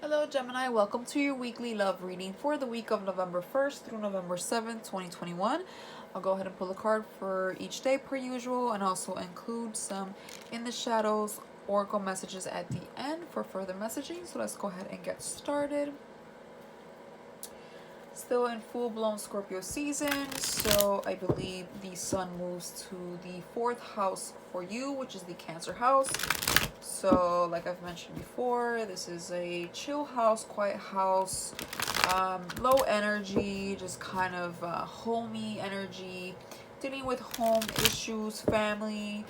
Hello Gemini, welcome to your weekly love reading for the week of November 1st through November 7th, 2021. I'll go ahead and pull a card for each day per usual and also include some in the shadows oracle messages at the end for further messaging. So let's go ahead and get started. Still in full-blown Scorpio season, so I believe the sun moves to the 4th house for you, which is the Cancer house. So like I've mentioned before, this is a chill house, quiet house, low energy, just kind of homey energy, dealing with home issues, family,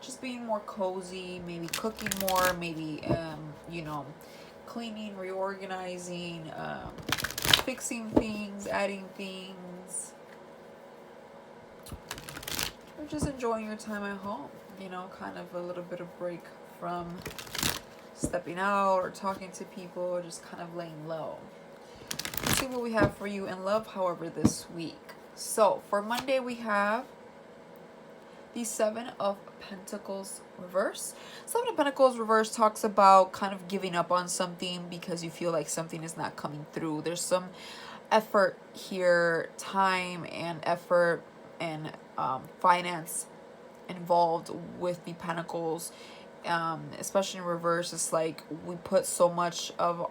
just being more cozy, maybe cooking more, maybe cleaning, reorganizing, fixing things, adding things, or just enjoying your time at home, kind of a little bit of break from stepping out or talking to people, or just kind of laying low. Let's see what we have for you in love, however, this week. So for Monday, we have the Seven of Pentacles reverse. Seven of Pentacles reverse talks about kind of giving up on something because you feel like something is not coming through. There's some effort here, time and effort and finance involved with the Pentacles, especially in reverse. It's like we put so much of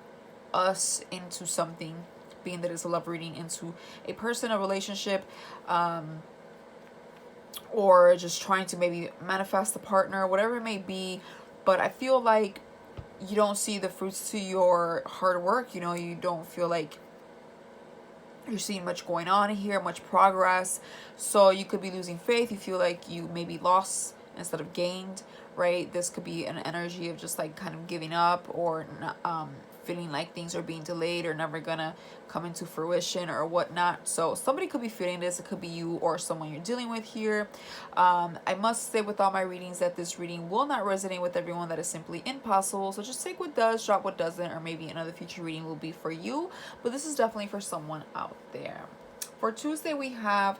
us into something, being that it's a love reading, into a person, a relationship, or just trying to maybe manifest a partner, whatever it may be. But I feel like you don't see the fruits to your hard work. You don't feel like you're seeing much going on here, much progress. So you could be losing faith. You feel like you maybe lost instead of gained, right? This could be an energy of just like kind of giving up, or feeling like things are being delayed or never gonna come into fruition or whatnot. So somebody could be feeling this. It could be you or someone you're dealing with here. I must say with all my readings that this reading will not resonate with everyone. That is simply impossible. So just take what does, drop what doesn't, or maybe another future reading will be for you. But this is definitely for someone out there. For Tuesday, we have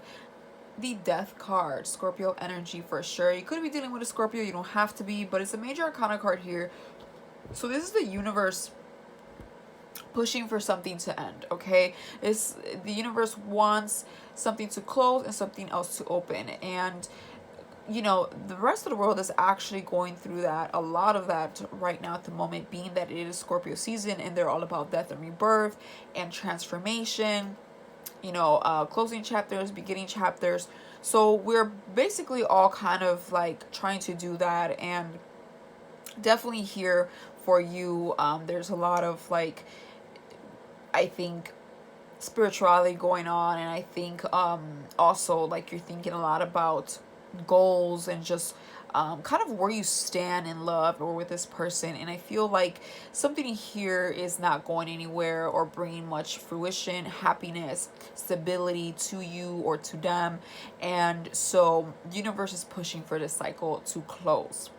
the Death card, Scorpio energy for sure. You could be dealing with a Scorpio, you don't have to be, but it's a major arcana card here. So this is the universe pushing for something to end, okay? It's the universe wants something to close and something else to open. And the rest of the world is actually going through that, a lot of that right now at the moment, being that it is Scorpio season and they're all about death and rebirth and transformation, closing chapters, beginning chapters. So we're basically all kind of like trying to do that, and definitely here for you. There's a lot of like, I think, spirituality going on, and I think also like you're thinking a lot about goals and just kind of where you stand in love or with this person. And I feel like something here is not going anywhere or bringing much fruition, happiness, stability to you or to them. And so the universe is pushing for this cycle to close.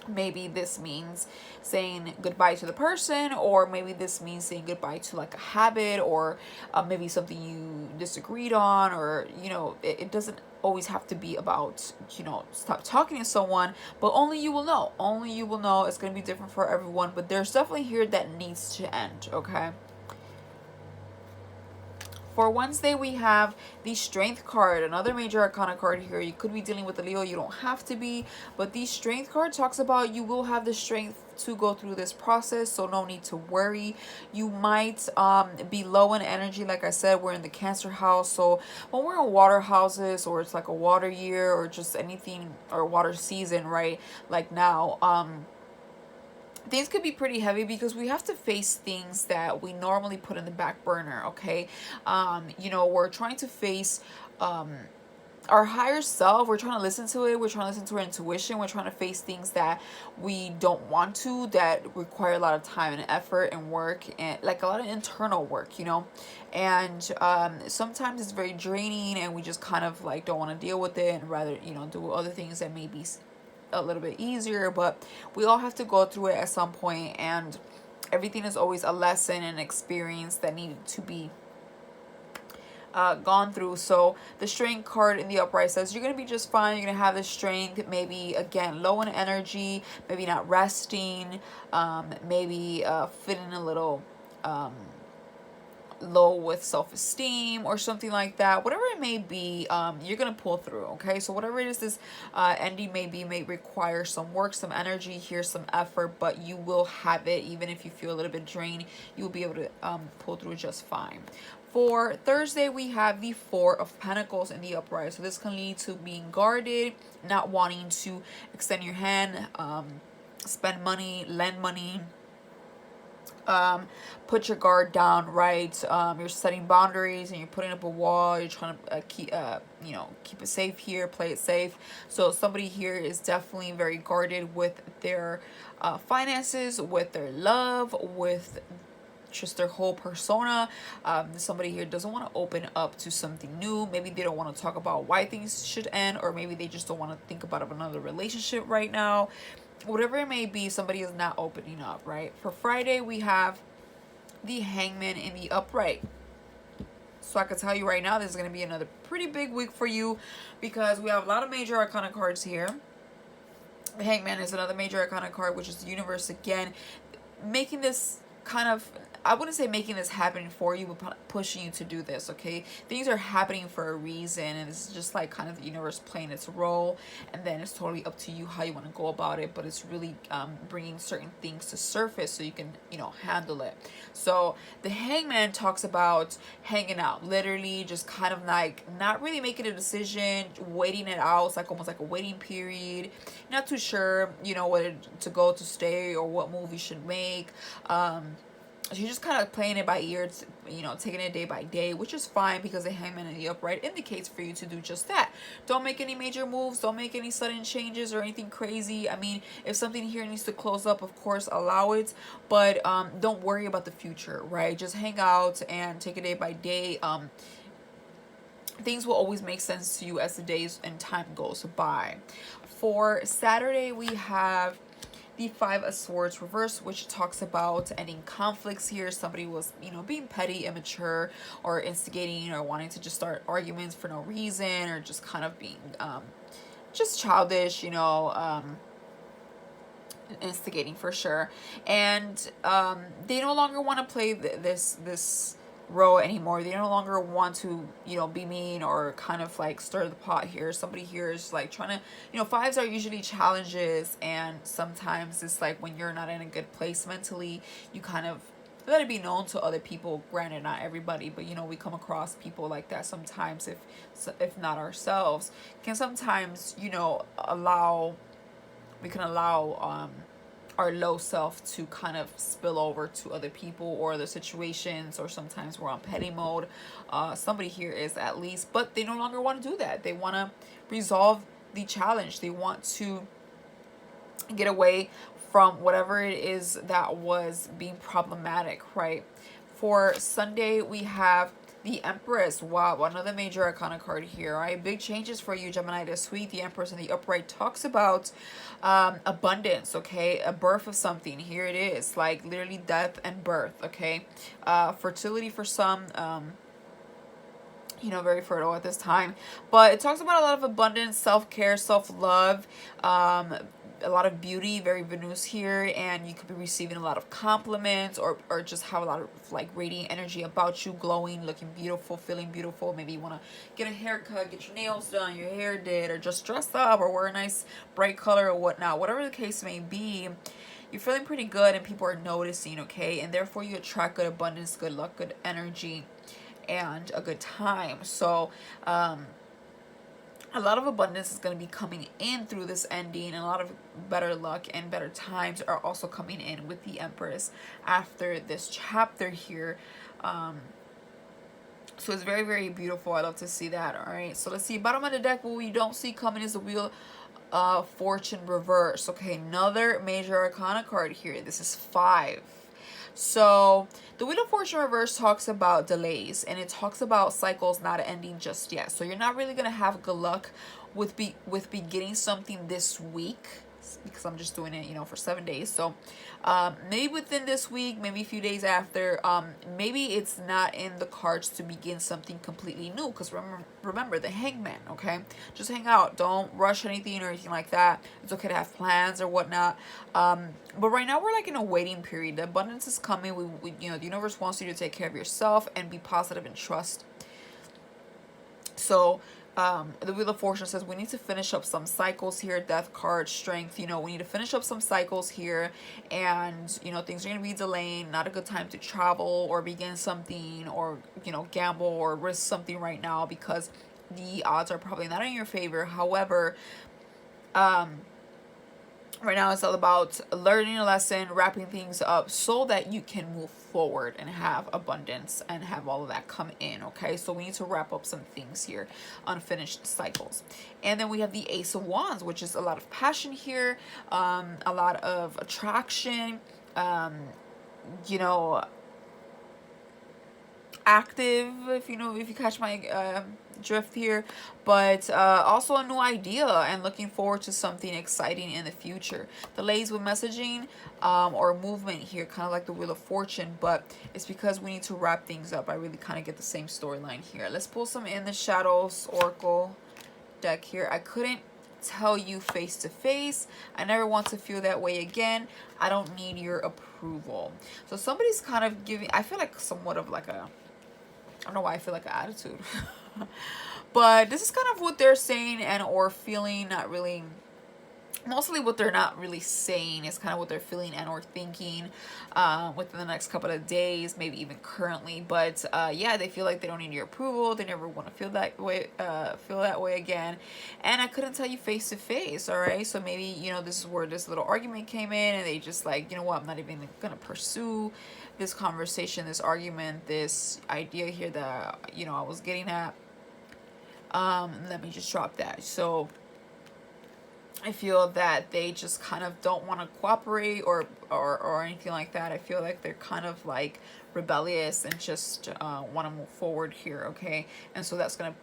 Maybe this means saying goodbye to the person, or maybe this means saying goodbye to like a habit, or maybe something you disagreed on, or it doesn't always have to be about stop talking to someone, but only you will know. It's going to be different for everyone, but there's definitely here that needs to end, okay? For Wednesday, we have the Strength card, another major arcana card here. You could be dealing with a Leo, you don't have to be, but the Strength card talks about you will have the strength to go through this process, so no need to worry. You might be low in energy. Like I said, we're in the Cancer house, so when we're in water houses, or it's like a water year, or just anything, or water season, right, like now, things could be pretty heavy because we have to face things that we normally put in the back burner, okay? We're trying to face our higher self. We're trying to listen to it. We're trying to listen to our intuition. We're trying to face things that we don't want to, that require a lot of time and effort and work, and like a lot of internal work, and sometimes it's very draining, and we just kind of like don't want to deal with it, and rather do other things that may be a little bit easier. But we all have to go through it at some point, and everything is always a lesson and experience that needed to be gone through. So the strength card in the upright says you're going to be just fine. You're going to have the strength, maybe again low in energy, maybe not resting, maybe feeling a little low with self-esteem or something like that. Whatever it may be, you're gonna pull through. Okay, so whatever it is this ending may require some work, some energy here, some effort, but you will have it. Even if you feel a little bit drained, you'll be able to pull through just fine. For Thursday, we have the Four of Pentacles in the upright. So this can lead to being guarded, not wanting to extend your hand, spend money, lend money, put your guard down, right? You're setting boundaries and you're putting up a wall. You're trying to keep it safe here, play it safe. So somebody here is definitely very guarded with their finances, with their love, with just their whole persona. Somebody here doesn't want to open up to something new. Maybe they don't want to talk about why things should end, or maybe they just don't want to think about another relationship right now. Whatever it may be, somebody is not opening up, right? For Friday, we have the Hangman in the upright. So I can tell you right now, this is going to be another pretty big week for you, because we have a lot of major arcana cards here. The Hangman is another major arcana card, which is the universe again, making this kind of, I wouldn't say making this happen for you, but pushing you to do this, okay? Things are happening for a reason, and it's just like kind of the universe playing its role, and then it's totally up to you how you want to go about it, but it's really bringing certain things to surface so you can, handle it. So the Hangman talks about hanging out, literally just kind of like not really making a decision, waiting it out. It's like almost like a waiting period. Not too sure, whether to go, to stay, or what move you should make. So you're just kind of playing it by ear, taking it day by day, which is fine, because the Hangman in the upright indicates for you to do just that. Don't make any major moves. Don't make any sudden changes or anything crazy. I mean, if something here needs to close up, of course, allow it. But don't worry about the future, right? Just hang out and take it day by day. Things will always make sense to you as the days and time goes by. For Saturday, we have the Five of Swords reverse, which talks about ending conflicts here. Somebody was, being petty, immature, or instigating, or wanting to just start arguments for no reason, or just kind of being just childish, instigating for sure. And they no longer want to play this role anymore. They no longer want to, be mean or kind of like stir the pot here. Somebody here is like trying to, fives are usually challenges, and sometimes it's like when you're not in a good place mentally, you kind of let it be known to other people. Granted, not everybody, but we come across people like that sometimes, if not ourselves, can sometimes allow our low self to kind of spill over to other people or other situations, or sometimes we're on petty mode. Somebody here is at least, but they no longer want to do that. They want to resolve the challenge. They want to get away from whatever it is that was being problematic, right? For Sunday, we have the Empress. Wow, another major arcana card here. All right, big changes for you, Gemini, this week. The Empress in the upright talks about abundance, okay? A birth of something. Here it is, like literally death and birth, okay? Fertility for some, very fertile at this time. But it talks about a lot of abundance, self-care, self-love, a lot of beauty, very Venus here, and you could be receiving a lot of compliments, or just have a lot of like radiant energy about you, glowing, looking beautiful, feeling beautiful. Maybe you want to get a haircut, get your nails done, your hair did, or just dress up, or wear a nice bright color or whatnot. Whatever the case may be, you're feeling pretty good and people are noticing, okay? And therefore you attract good abundance, good luck, good energy, and a good time. So a lot of abundance is going to be coming in through this ending, and a lot of better luck and better times are also coming in with the Empress after this chapter here. So it's very, very beautiful. I love to see that. All right, so let's see. Bottom of the deck, what we don't see coming is the Wheel of Fortune reverse. Okay, another major arcana card here. This is 5. So the Wheel of Fortune reverse talks about delays, and it talks about cycles not ending just yet. So you're not really going to have good luck with beginning something this week. because I'm just doing it, you know, for 7 days. So maybe within this week, maybe a few days after, maybe it's not in the cards to begin something completely new, because remember the Hangman, okay? Just hang out, don't rush anything or anything like that. It's okay to have plans or whatnot, but right now we're like in a waiting period. The abundance is coming. We you know, the universe wants you to take care of yourself and be positive and trust. So the Wheel of Fortune says we need to finish up some cycles here. Death card, strength, you know, we need to finish up some cycles here, and you know, things are going to be delaying. Not a good time to travel or begin something, or you know, gamble or risk something right now, because the odds are probably not in your favor. However, right now it's all about learning a lesson, wrapping things up so that you can move forward and have abundance and have all of that come in, okay? So we need to wrap up some things here, unfinished cycles. And then we have the Ace of Wands, which is a lot of passion here, a lot of attraction, you know, active, if you catch my drift here, but also a new idea and looking forward to something exciting in the future. Delays with messaging or movement here, kind of like the Wheel of Fortune, but it's because we need to wrap things up. I really kind of get the same storyline here. Let's pull some In the Shadows Oracle deck here. I couldn't tell you face to face. I never want to feel that way again. I don't need your approval. So somebody's kind of giving, I feel like somewhat of like a, I don't know why I feel like an attitude. But this is kind of what they're saying and or feeling, not really, mostly what they're not really saying is kind of what they're feeling and or thinking within the next couple of days, maybe even currently. But yeah, they feel like they don't need your approval. They never want to feel that way again. And I couldn't tell you face to face, all right? So maybe, you know, this is where this little argument came in, and they just like, you know what, I'm not even gonna pursue this conversation, this argument, this idea here that, you know, I was getting at. Let me just drop that. So I feel that they just kind of don't want to cooperate or anything like that. I feel like they're kind of like rebellious and just want to move forward here, okay? And so that's gonna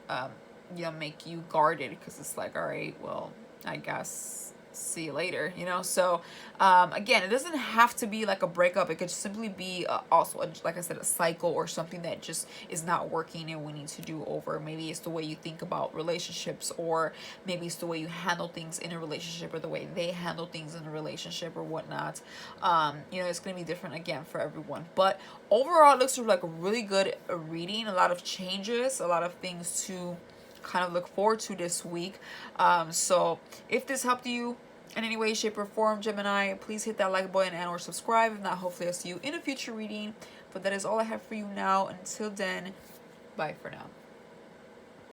you know, make you guarded, because it's like, all right, well, I guess see you later, you know? So again, it doesn't have to be like a breakup. It could simply be also like I said, a cycle or something that just is not working and we need to do over. Maybe it's the way you think about relationships, or maybe it's the way you handle things in a relationship, or the way they handle things in a relationship or whatnot. You know, it's gonna be different again for everyone, but overall it looks like a really good reading. A lot of changes, a lot of things to kind of look forward to this week. So if this helped you in any way, shape, or form, Gemini, please hit that like button and or subscribe. If not, hopefully I'll see you in a future reading. But that is all I have for you now. Until then, bye for now.